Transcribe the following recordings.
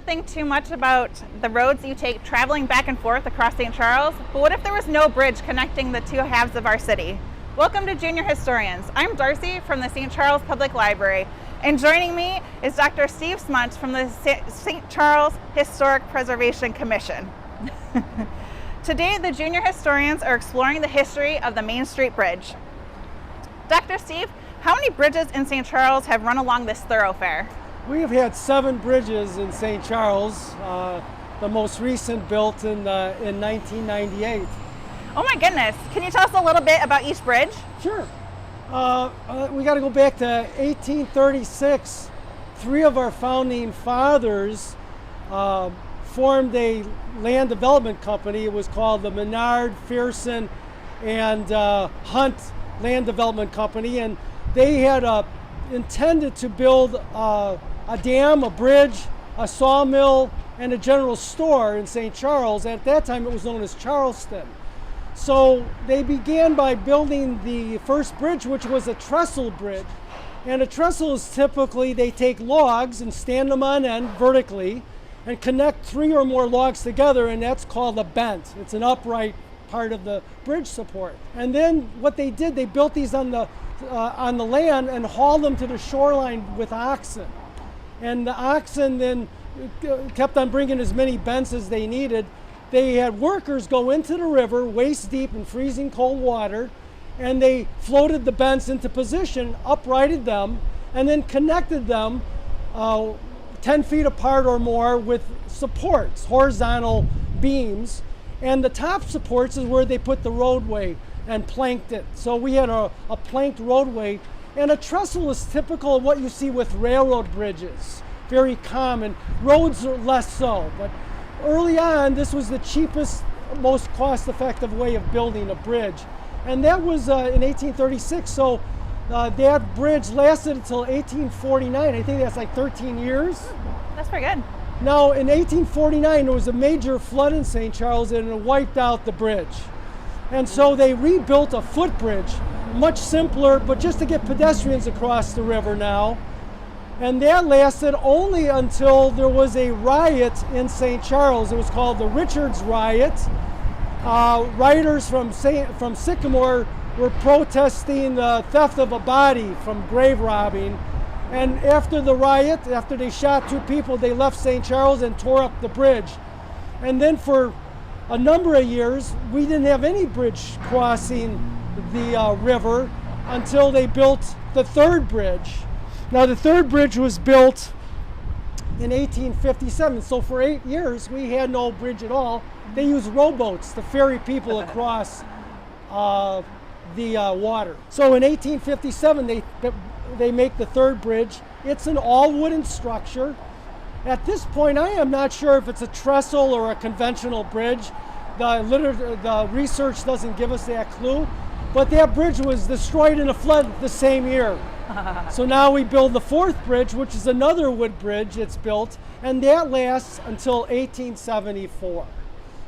think too much about the roads you take traveling back and forth across St. Charles, but what if there was no bridge connecting the two halves of our city? Welcome to Junior Historians. I'm Darcy from the St. Charles Public Library, and joining me is Dr. Steve Smunt from the St. Charles Historic Preservation Commission. Today, the Junior Historians are exploring the history of the Main Street Bridge. Dr. Steve, how many bridges in St. Charles have run along this thoroughfare? We have had 7 bridges in St. Charles, the most recent built in 1998. Oh my goodness, can you tell us a little bit about each bridge? Sure. We got to go back to 1836. 3 of our founding fathers formed a land development company. It was called the Menard, Fearson, and Hunt Land Development Company, and they had intended to build a dam, a bridge, a sawmill, and a general store in St. Charles. At that time, it was known as Charleston. So they began by building the first bridge, which was a trestle bridge. And a trestle is typically, they take logs and stand them on end vertically and connect 3 or more logs together, and that's called a bent. It's an upright part of the bridge support. And then what they did, they built these on the land and hauled them to the shoreline with oxen. And the oxen then kept on bringing as many bents as they needed. They had workers go into the river waist deep in freezing cold water, and they floated the bents into position, uprighted them, and then connected them 10 feet apart or more with supports, horizontal beams. And the top supports is where they put the roadway and planked it. So we had a planked roadway, and a trestle is typical of what you see with railroad bridges. Very common. Roads are less so, but early on this was the cheapest, most cost-effective way of building a bridge. And that was in 1836, so that bridge lasted until 1849. I think that's like 13 years. That's pretty good. Now in 1849 there was a major flood in St. Charles and it wiped out the bridge. And so they rebuilt a footbridge, much simpler, but just to get pedestrians across the river now. And that lasted only until there was a riot in St. Charles. It was called the Richards Riot. Rioters from Sycamore were protesting the theft of a body from grave robbing. And after the riot, after they shot 2 people, they left St. Charles and tore up the bridge. And then for a number of years, we didn't have any bridge crossing the river until they built the 3rd bridge. Now the 3rd bridge was built in 1857, so for 8 years we had no bridge at all. They used rowboats to ferry people across the water. So in 1857 they make the 3rd bridge. It's an all wooden structure. At this point, I am not sure if it's a trestle or a conventional bridge. The research doesn't give us that clue, but that bridge was destroyed in a flood the same year. So now we build the 4th bridge, which is another wood bridge that's built, and that lasts until 1874.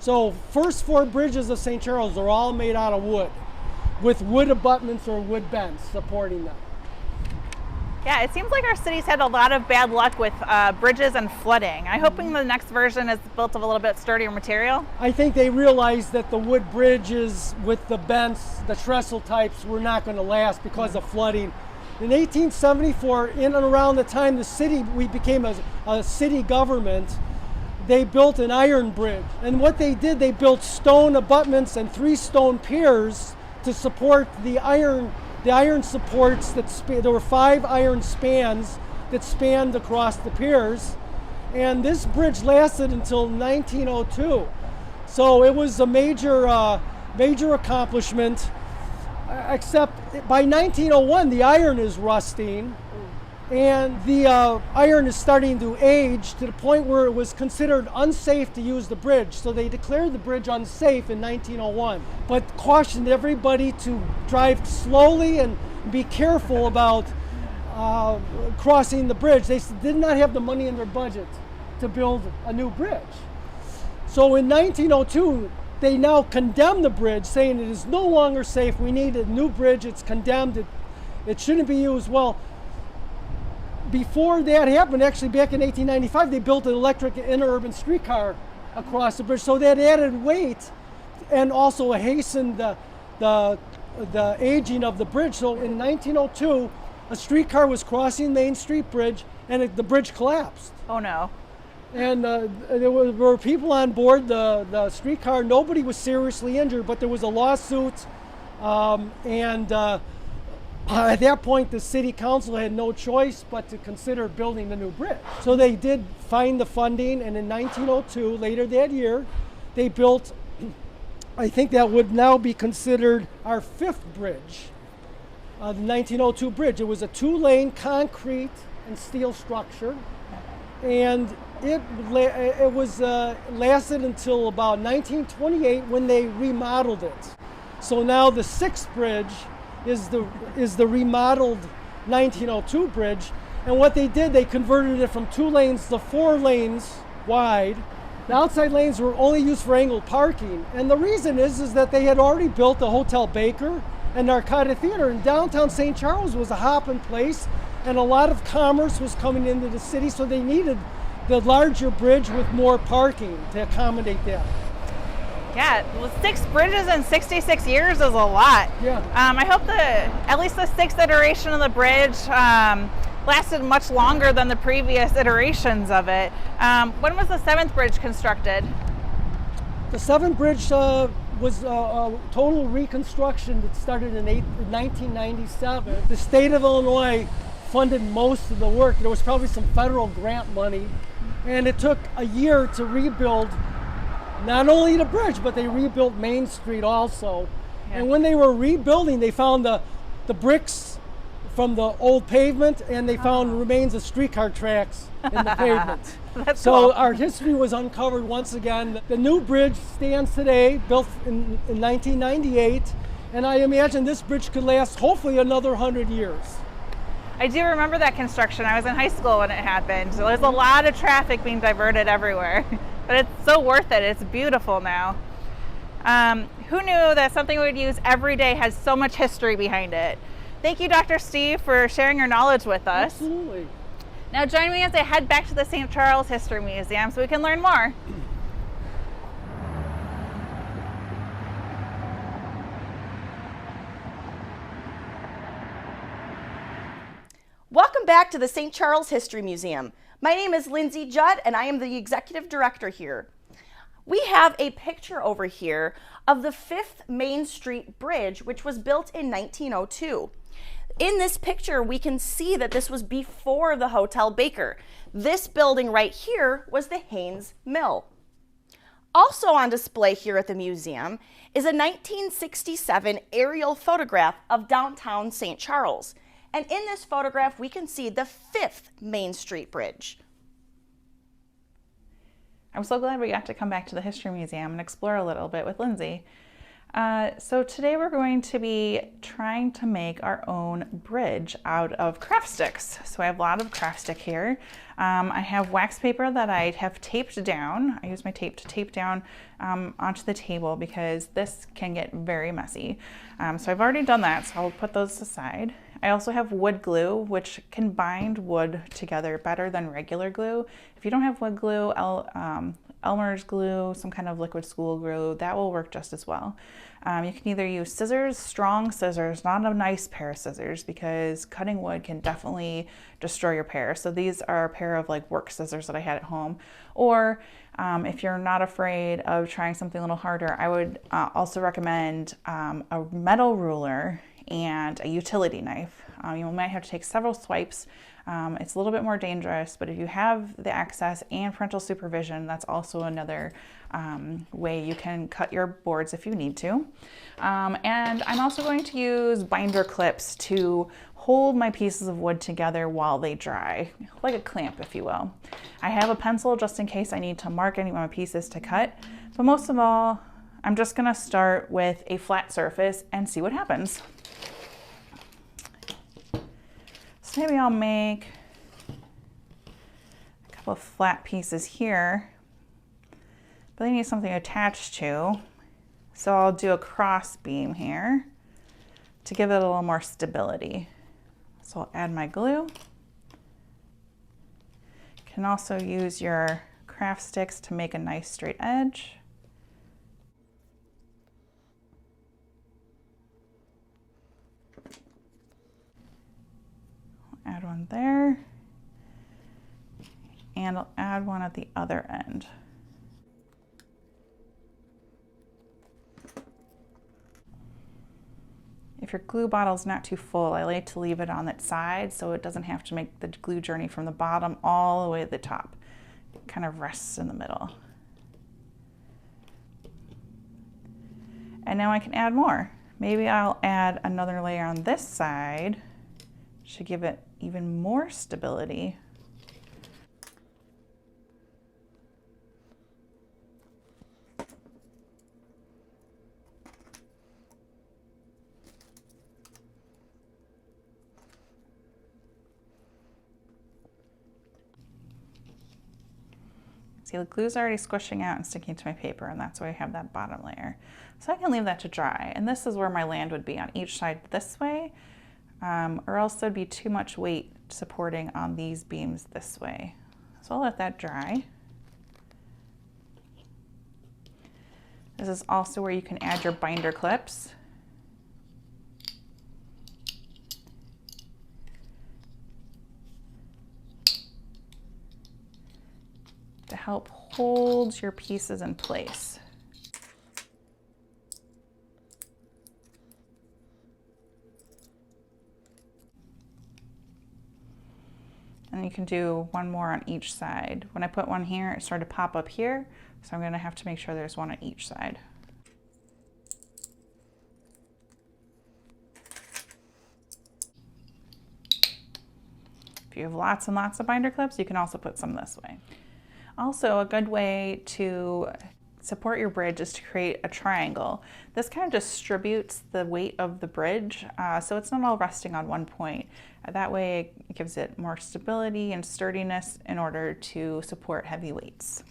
So first 4 bridges of St. Charles are all made out of wood, with wood abutments or wood bents supporting them. Yeah, it seems like our city's had a lot of bad luck with bridges and flooding. I'm hoping the next version is built of a little bit sturdier material. I think they realized that the wood bridges with the bents, the trestle types, were not going to last because of flooding. In 1874, in and around the time we became a city government, they built an iron bridge. And what they did, they built stone abutments and 3 stone piers to support the iron supports there were 5 iron spans that spanned across the piers, and this bridge lasted until 1902. So it was a major accomplishment, except by 1901 the iron is rusting, and the iron is starting to age to the point where it was considered unsafe to use the bridge. So they declared the bridge unsafe in 1901, but cautioned everybody to drive slowly and be careful about crossing the bridge. They did not have the money in their budget to build a new bridge. So in 1902, they now condemned the bridge, saying it is no longer safe. We need a new bridge. It's condemned. It shouldn't be used. Well, before that happened, actually back in 1895, they built an electric interurban streetcar across the bridge. So that added weight and also hastened the aging of the bridge. So in 1902, a streetcar was crossing Main Street Bridge and the bridge collapsed. Oh no. And there were people on board the streetcar. Nobody was seriously injured, but there was a lawsuit. At that point, the city council had no choice but to consider building the new bridge. So they did find the funding, and in 1902, later that year, they built, I think that would now be considered our fifth bridge, the 1902 bridge. It was a 2-lane concrete and steel structure, and it was lasted until about 1928 when they remodeled it. So now the sixth bridge is the remodeled 1902 bridge, and what they did, they converted it from 2 lanes to 4 lanes wide. The outside lanes were only used for angled parking, and the reason is that they had already built the Hotel Baker and Narcotic Theater, and downtown St. Charles was a hopping place, and a lot of commerce was coming into the city, so they needed the larger bridge with more parking to accommodate that. Yeah, well, 6 bridges in 66 years is a lot. Yeah. I hope at least the 6th iteration of the bridge lasted much longer than the previous iterations of it. When was the 7th bridge constructed? The 7th bridge was a total reconstruction that started in 1997. The state of Illinois funded most of the work. There was probably some federal grant money, and it took a year to rebuild not only the bridge, but they rebuilt Main Street also. Yeah. And when they were rebuilding, they found the bricks from the old pavement, and they found remains of streetcar tracks in the pavement. That's so cool. Our history was uncovered once again. The new bridge stands today, built in 1998, and I imagine this bridge could last hopefully another 100 years. I do remember that construction. I was in high school when it happened. So there's a lot of traffic being diverted everywhere. But it's so worth it. It's beautiful now. Who knew that something we would use every day has so much history behind it? Thank you, Dr. Steve, for sharing your knowledge with us. Absolutely. Now join me as I head back to the St. Charles History Museum so we can learn more. Welcome back to the St. Charles History Museum. My name is Lindsay Judd, and I am the executive director here. We have a picture over here of the 5th Main Street Bridge, which was built in 1902. In this picture, we can see that this was before the Hotel Baker. This building right here was the Haynes Mill. Also on display here at the museum is a 1967 aerial photograph of downtown St. Charles. And in this photograph, we can see the 5th Main Street Bridge. I'm so glad we got to come back to the History Museum and explore a little bit with Lindsay. So today we're going to be trying to make our own bridge out of craft sticks. So I have a lot of craft stick here. I have wax paper that I have taped down. I use my tape to tape down onto the table because this can get very messy. So I've already done that, so I'll put those aside. I also have wood glue, which can bind wood together better than regular glue. If you don't have wood glue, Elmer's glue, some kind of liquid school glue, that will work just as well. You can either use scissors, strong scissors, not a nice pair of scissors, because cutting wood can definitely destroy your pear. So these are a pair of like work scissors that I had at home. Or if you're not afraid of trying something a little harder, I would also recommend a metal ruler and a utility knife. You might have to take several swipes. It's a little bit more dangerous, but if you have the access and parental supervision, that's also another way you can cut your boards if you need to. And I'm also going to use binder clips to hold my pieces of wood together while they dry, like a clamp, if you will. I have a pencil just in case I need to mark any of my pieces to cut, but most of all, I'm just gonna start with a flat surface and see what happens. So maybe I'll make a couple of flat pieces here, but I need something attached to. So I'll do a cross beam here to give it a little more stability. So I'll add my glue can also use your craft sticks to make a nice straight edge. Add one there, and I'll add one at the other end. If your glue bottle's not too full, I like to leave it on its side so it doesn't have to make the glue journey from the bottom all the way to the top. It kind of rests in the middle. And now I can add more. Maybe I'll add another layer on this side to give it even more stability. See, the glue's already squishing out and sticking to my paper, and that's why I have that bottom layer. So I can leave that to dry, and this is where my land would be on each side this way, or else there'd be too much weight supporting on these beams this way. So I'll let that dry. This is also where you can add your binder clips. To help hold your pieces in place. And you can do one more on each side. When I put one here, it started to pop up here, so I'm going to have to make sure there's one on each side. If you have lots and lots of binder clips, you can also put some this way. Also, a good way to support your bridge is to create a triangle. This kind of distributes the weight of the bridge, so it's not all resting on one point. That way it gives it more stability and sturdiness in order to support heavy weights.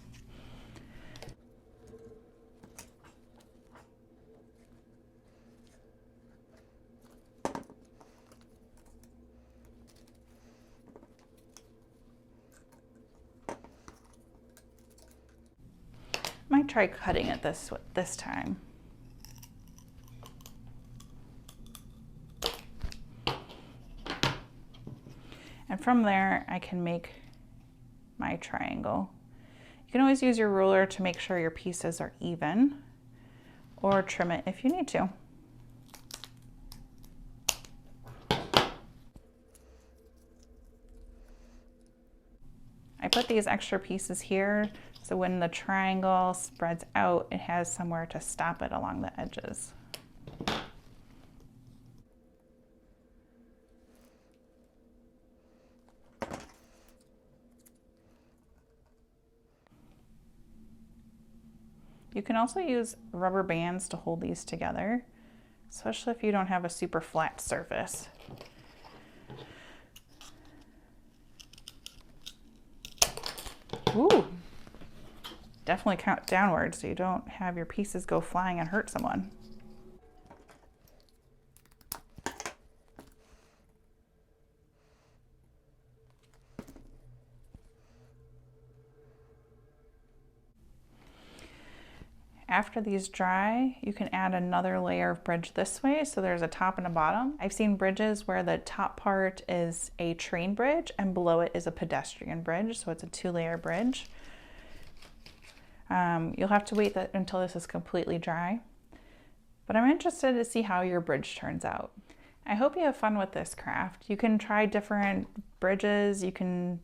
Might try cutting it this time. And from there, I can make my triangle. You can always use your ruler to make sure your pieces are even, or trim it if you need to. I put these extra pieces here so when the triangle spreads out, it has somewhere to stop it along the edges. You can also use rubber bands to hold these together, especially if you don't have a super flat surface. Ooh, definitely count downward so you don't have your pieces go flying and hurt someone. After these dry, you can add another layer of bridge this way, so there's a top and a bottom. I've seen bridges where the top part is a train bridge and below it is a pedestrian bridge, so it's a two-layer bridge. You'll have to wait until this is completely dry, but I'm interested to see how your bridge turns out. I hope you have fun with this craft. You can try different bridges, you can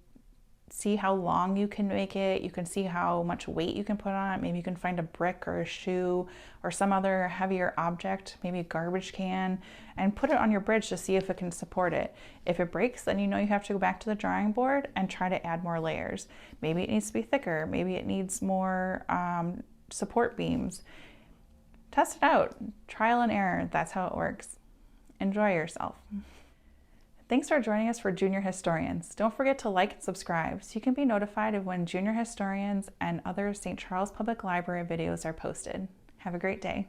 see how long you can make it, you can see how much weight you can put on it. Maybe you can find a brick or a shoe or some other heavier object, maybe a garbage can, and put it on your bridge to see if it can support it. If it breaks, then you know you have to go back to the drawing board and try to add more layers. Maybe it needs to be thicker, maybe it needs more support beams. Test it out, trial and error, that's how it works. Enjoy yourself. Thanks for joining us for Junior Historians. Don't forget to like and subscribe so you can be notified of when Junior Historians and other St. Charles Public Library videos are posted. Have a great day.